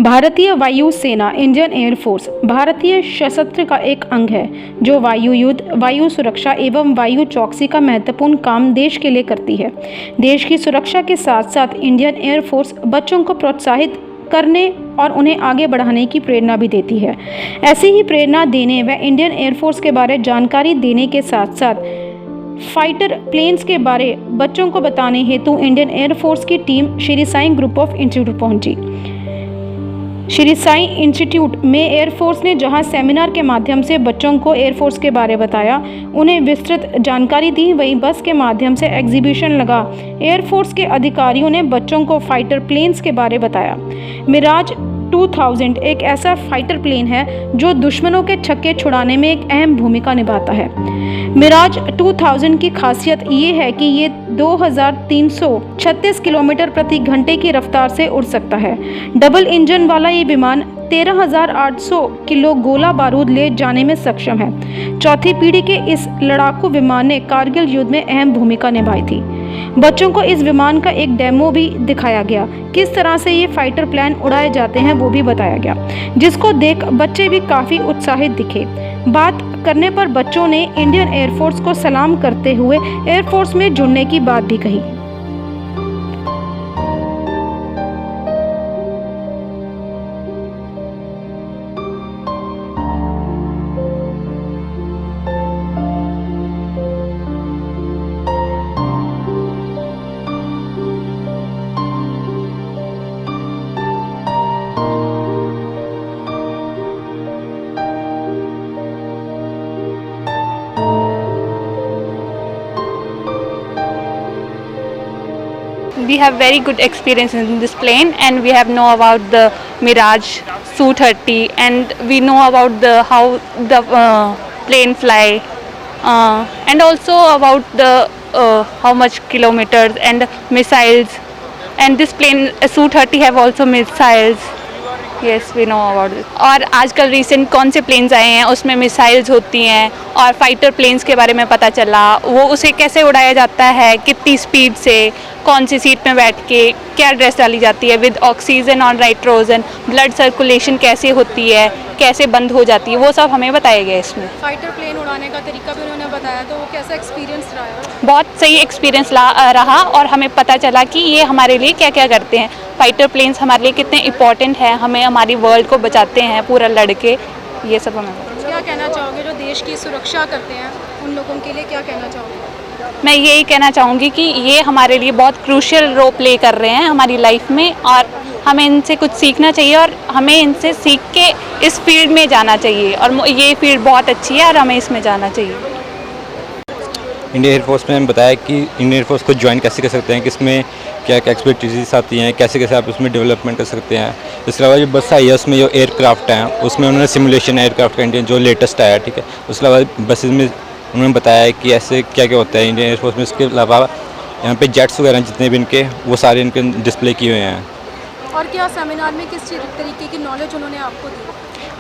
भारतीय वायु सेना इंडियन एयरफोर्स भारतीय सशस्त्र का एक अंग है जो वायु युद्ध, वायु सुरक्षा एवं वायु चौकसी का महत्वपूर्ण काम देश के लिए करती है। देश की सुरक्षा के साथ साथ इंडियन एयरफोर्स बच्चों को प्रोत्साहित करने और उन्हें आगे बढ़ाने की प्रेरणा भी देती है। ऐसी ही प्रेरणा देने व इंडियन एयरफोर्स के बारे जानकारी देने के साथ साथ फाइटर प्लेन्स के बारे बच्चों को बताने हेतु इंडियन एयरफोर्स की team Shri Sai group of institute पहुंची। श्री साई इंस्टीट्यूट में एयरफोर्स ने जहां सेमिनार के माध्यम से बच्चों को एयरफोर्स के बारे बताया, उन्हें विस्तृत जानकारी दी, वहीं बस के माध्यम से एग्जीबिशन लगा। एयरफोर्स के अधिकारियों ने बच्चों को फाइटर प्लेन्स के बारे बताया। मिराज 2000 एक ऐसा फाइटर प्लेन है जो दुश्मनों के छक्के छुड़ाने में एक अहम भूमिका निभाता है। मिराज 2000 की खासियत ये है कि ये 2336 किलोमीटर प्रति घंटे की रफ्तार से उड़ सकता है। डबल इंजन वाला ये विमान 13,800 किलो गोला बारूद ले जाने में सक्षम है। चौथी पीढ़ी के इस लड़ाकू विमान ने कारगिल युद्ध में अहम भूमिका निभाई थी। बच्चों को इस विमान का एक डेमो भी दिखाया गया। किस तरह से ये फाइटर प्लेन उड़ाए जाते हैं वो भी बताया गया, जिसको देख बच्चे भी काफ़ी उत्साहित दिखे। बात करने पर बच्चों ने इंडियन एयरफोर्स को सलाम करते हुए एयरफोर्स में जुड़ने की बात भी कही। We have very good experience in this plane, and we have know about the Mirage Su-30, and we know about the how the plane fly, and also about the how much kilometers and missiles, and this plane Su-30 have also missiles. Yes, we know about it. और आजकल recent कौन से planes आए हैं उसमें missiles होती हैं और फाइटर प्लेन्स के बारे में पता चला। वो उसे कैसे उड़ाया जाता है, कितनी स्पीड से, कौन सी सीट में बैठ के, क्या ड्रेस डाली जाती है विद ऑक्सीजन और नाइट्रोजन, ब्लड सर्कुलेशन कैसे होती है, कैसे बंद हो जाती है, वो सब हमें बताया गया इसमें। फाइटर प्लेन उड़ाने का तरीका भी उन्होंने बताया, तो वो कैसा एक्सपीरियंस रहा है? बहुत सही एक्सपीरियंस रहा और हमें पता चला कि ये हमारे लिए क्या क्या करते हैं। फाइटर प्लेन्स हमारे लिए कितने इम्पोर्टेंट हैं, हमें हमारी वर्ल्ड को बचाते हैं पूरा लड़के, ये सब हमें। क्या कहना चाहोगे जो देश की सुरक्षा करते हैं उन लोगों के लिए, क्या कहना चाहोगे? मैं यही कहना चाहूँगी कि ये हमारे लिए बहुत क्रूशियल रोल प्ले कर रहे हैं हमारी लाइफ में, और हमें इनसे कुछ सीखना चाहिए और हमें इनसे सीख के इस फील्ड में जाना चाहिए, और ये फील्ड बहुत अच्छी है और हमें इसमें जाना चाहिए। इंडियन एयरफोर्स में बताया कि इंडियन एयरफोर्स को ज्वाइन कैसे कर सकते हैं, किसमें क्या क्या एक्सपर्टीज आती हैं, कैसे कैसे आप उसमें डेवलपमेंट कर सकते हैं। इसके अलावा जो बस आई है उसमें जो एयरक्राफ्ट हैं उसमें उन्होंने सिमुलेशन एयरक्राफ्ट का इंडियन जो लेटेस्ट आया, ठीक है। उसके अलावा बसेज में उन्होंने बताया कि ऐसे क्या क्या होता है इंडियन एयरफोर्स में। इसके अलावा यहाँ पे जेट्स वगैरह जितने भी इनके, वो सारे इनके डिस्प्ले किए हुए हैं। और क्या सेमिनार में किस तरीके की नॉलेज उन्होंने आपको दी?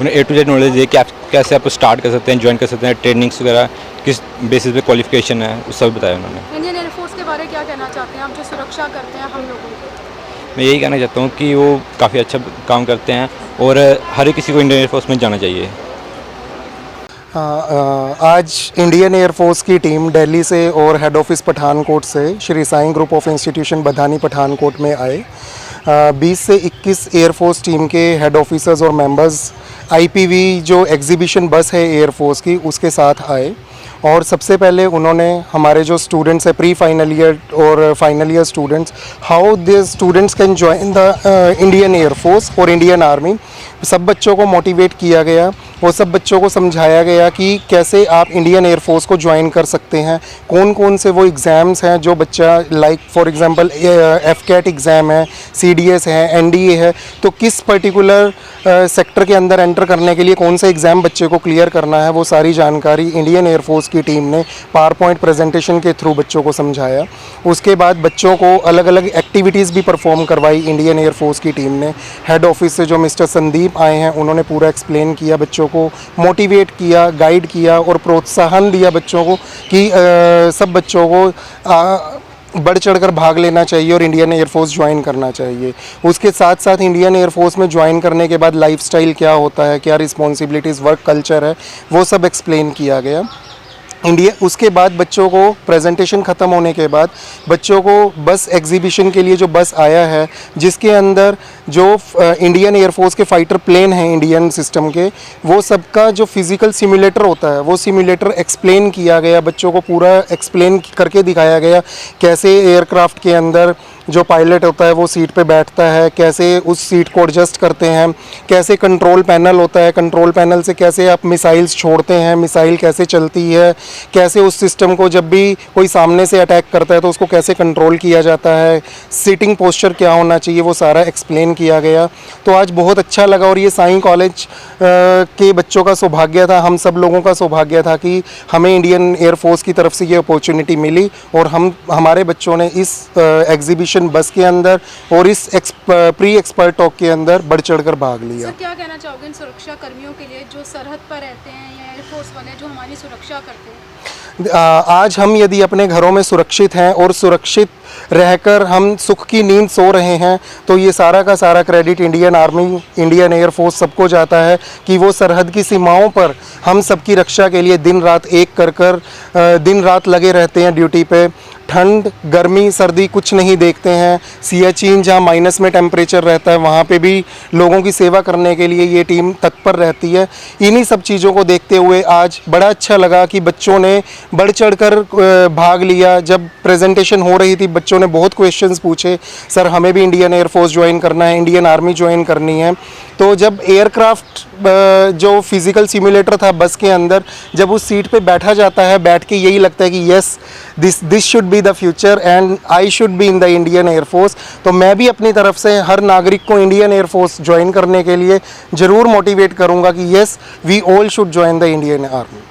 उन्हें A to Z नॉलेज दी कि आप कैसे आप स्टार्ट कर सकते हैं, ज्वाइन कर सकते हैं, ट्रेनिंग्स वगैरह किस बेसिस पे क्वालिफिकेशन है, वो सब बताया उन्होंने। इंडियन एयरफोर्स के बारे क्या कहना चाहते हैं आप, जो सुरक्षा करते हैं हम लोगों की? मैं यही कहना चाहता हूँ कि वो काफ़ी अच्छा काम करते हैं और हर किसी को इंडियन एयरफोर्स में जाना चाहिए। आज इंडियन एयरफोर्स की टीम दिल्ली से और हेड ऑफिस पठानकोट से Shri Sai group of institution Badhani Pathankot में आए। 20 से 21 एयरफोर्स टीम के हेड ऑफिसर्स और मेंबर्स IPV जो एग्जीबिशन बस है एयरफोर्स की उसके साथ आए, और सबसे पहले उन्होंने हमारे जो स्टूडेंट्स हैं प्री फाइनल ईयर और final year students, how the students can join the Indian air force और इंडियन आर्मी, सब बच्चों को मोटिवेट किया गया और सब बच्चों को समझाया गया कि कैसे आप इंडियन एयरफोर्स को ज्वाइन कर सकते हैं, कौन कौन से वो एग्ज़ाम्स हैं जो बच्चा like for example FCAT exam है, CDS है, NDA है, तो किस पर्टिकुलर सेक्टर के अंदर एंटर करने के लिए कौन सा एग्ज़ाम बच्चे को क्लियर करना है, वो सारी जानकारी इंडियन एयरफोर्स की टीम ने पावरपॉइंट प्रेजेंटेशन के थ्रू बच्चों को समझाया। उसके बाद बच्चों को अलग अलग एक्टिविटीज़ भी परफॉर्म करवाई इंडियन एयरफोर्स की टीम ने। हेड ऑफिस से जो मिस्टर संदीप आए हैं उन्होंने पूरा एक्सप्लेन किया, बच्चों को मोटिवेट किया, गाइड किया और प्रोत्साहन दिया बच्चों को कि सब बच्चों को बढ़ चढ़कर भाग लेना चाहिए और इंडियन एयरफोर्स ज्वाइन करना चाहिए। उसके साथ साथ इंडियन एयरफोर्स में ज्वाइन करने के बाद लाइफस्टाइल क्या होता है, क्या रिस्पॉन्सिबिलिटीज़, वर्क कल्चर है, वो सब एक्सप्लेन किया गया। उसके बाद बच्चों को प्रेजेंटेशन ख़त्म होने के बाद बच्चों को बस एग्जीबिशन के लिए जो बस आया है, जिसके अंदर जो इंडियन एयरफोर्स के फाइटर प्लेन हैं इंडियन सिस्टम के, वो सबका जो फिज़िकल सिमुलेटर होता है वो सिमुलेटर एक्सप्लेन किया गया, बच्चों को पूरा एक्सप्लेन करके दिखाया गया कैसे एयरक्राफ्ट के अंदर जो पायलट होता है वो सीट पे बैठता है, कैसे उस सीट को एडजस्ट करते हैं, कैसे कंट्रोल पैनल होता है, कंट्रोल पैनल से कैसे आप मिसाइल्स छोड़ते हैं, मिसाइल कैसे चलती है, कैसे उस सिस्टम को जब भी कोई सामने से अटैक करता है तो उसको कैसे कंट्रोल किया जाता है, सिटिंग पोस्चर क्या होना चाहिए, वो सारा एक्सप्लेन किया गया। तो आज बहुत अच्छा लगा और ये साईं कॉलेज के बच्चों का सौभाग्य था, हम सब लोगों का सौभाग्य था कि हमें इंडियन एयरफोर्स की तरफ से ये अपॉर्चुनिटी मिली और हमारे बच्चों ने इस एग्जीबिशन बस के अंदर और इस प्री एक्सपर्ट टॉक के अंदर बढ़ चढ़कर भाग लिया। सर, क्या कहना चाहोगे इन सुरक्षा कर्मियों के लिए जो सरहद पर रहते हैं या एयरफोर्स वाले जो हमारी सुरक्षा करते हैं? आज हम यदि अपने घरों में सुरक्षित हैं और सुरक्षित रहकर हम सुख की नींद सो रहे हैं तो ये सारा का सारा credit Indian army, Indian air force सबको जाता है कि वो सरहद की सीमाओं पर हम सबकी रक्षा के लिए दिन रात एक कर दिन रात लगे रहते हैं ड्यूटी पे। ठंड, गर्मी, सर्दी कुछ नहीं देखते हैं। सियाचिन जहाँ माइनस में टेम्परेचर रहता है वहाँ पे भी लोगों की सेवा करने के लिए ये टीम तत्पर रहती है। इन्हीं सब चीज़ों को देखते हुए आज बड़ा अच्छा लगा कि बच्चों ने बढ़ चढ़कर भाग लिया। जब प्रेजेंटेशन हो रही थी बच्चों ने बहुत क्वेश्चंस पूछे, सर हमें भी इंडियन एयरफोर्स ज्वाइन करना है, इंडियन आर्मी ज्वाइन करनी है। तो जब एयरक्राफ्ट जो फिज़िकल सिमुलेटर था बस के अंदर, जब उस सीट पे बैठा जाता है, बैठ के यही लगता है कि yes this should be the future and I should be in the Indian air force. तो मैं भी अपनी तरफ से हर नागरिक को इंडियन एयरफोर्स ज्वाइन करने के लिए ज़रूर मोटिवेट करूँगा कि yes we all should join the Indian army.